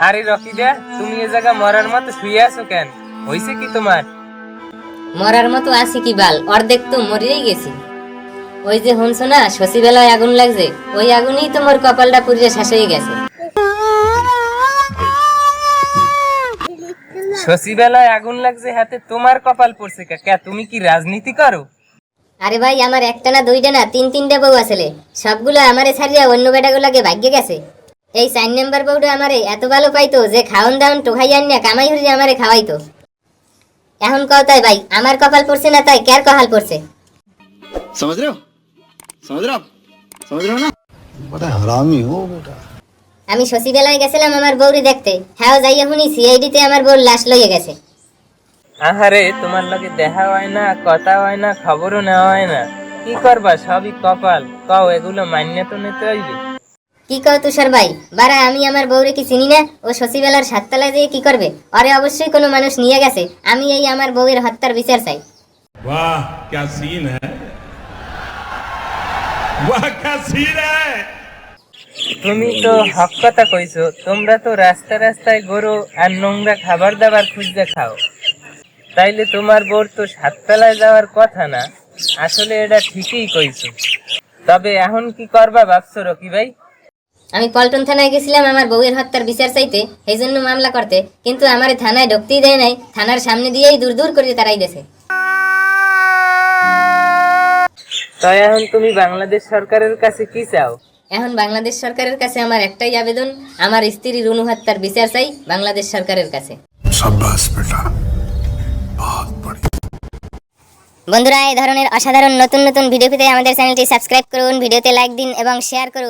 আরে রকিদা, তুমি এ জায়গা মরার মতো শুয়ে আছো কেন? হইছে কি তোমার? মরার মতো আছি কি বাল, অর্ধেক তো মরেই গেছি। ওই যে শুনছো না শশীবেলায় আগুন লাগছে, ওই আগুনই তো মোর কপালটা পুড়িয়ে শেষ হয়ে গেছে। শশীবেলায় আগুন লাগছে হাতে তোমার কপাল পড়ছে কে? তুমি কি রাজনীতি করো? আরে ভাই, আমার একটা না দুইটা না তিনটা বউ আসলে, সবগুলো আমারে ছাড়িয়া অন্য বেটাগুলাকে ভাগ্যে গেছে। এই 4 নাম্বার বউটা আমারে এত ভালো পাইতো যে খাওন দাওন টোকাইয়া নিয়ে কামাই হইলে আমারে খাওয়াইতো। এখন কওতাই ভাই, আমার কপাল পড়ছে না তাই কার কপাল পড়ছে? समझ रहे हो समझ रहे हो आप समझ रहे हो ना। बड़ा हरामी हो बेटा। আমি শশীবেলায় গেছিলাম আমার বউরি দেখতে, হ্যাঁ যাইয়া শুনি সিআইডিতে আমার বউর লাশ লইয়া গেছে। আহারে, তোমার লগে দেখা হয় না, কথা হয় না, খবরও নেওয়া হয় না, কি করবা? সবই কপাল। কও, এগুলো মান্য তো নিতে হইবে। কি কও তুষার ভাই, বারা আমি আমার বউরে কি চিনি না? ও শশীবেলার সাততলায় যেয়ে কি করবে? আরে অবশ্যই কোনো মানুষ নিয়ে গেছে। আমি এই আমার বউয়ের হত্যার বিচার চাই। वाह क्या सीन है, वाह क्या सीन है। তুমি তো হক কথা কইছো। তোমরা তো রাস্তায় গরু আর নোংরা খাবার দাবার খুঁজতে খাও, তাইলে তোমার বোর তো সাততলায় যাওয়ার কথা না। আসলে এটা ঠিকই কইছো। তবে এখন কি করবা ভাবছো রকি ভাই? আমি পল্টন থানায় গেছিলাম আমার বউয়ের হত্যার বিচার চাইতে, এই জন্য মামলা করতে, কিন্তু আমারে থানায় ঢুকতেই দেয় নাই। থানার সামনে দিয়েই দূর দূর করে তারাই দেছে। তাই এখন তুমি বাংলাদেশ সরকারের কাছে কি চাও? এখন বাংলাদেশ সরকারের কাছে আমার একটাই আবেদন, আমার স্ত্রী রুনু হত্যার বিচার চাই বাংলাদেশ সরকারের কাছে। शाबाश बेटा, बहुत बढ़िया। বন্ধুরা, এই ধরনের অসাধারণ নতুন নতুন ভিডিও পেতে আমাদের চ্যানেলটি সাবস্ক্রাইব করুন, ভিডিওতে লাইক দিন এবং শেয়ার করুন।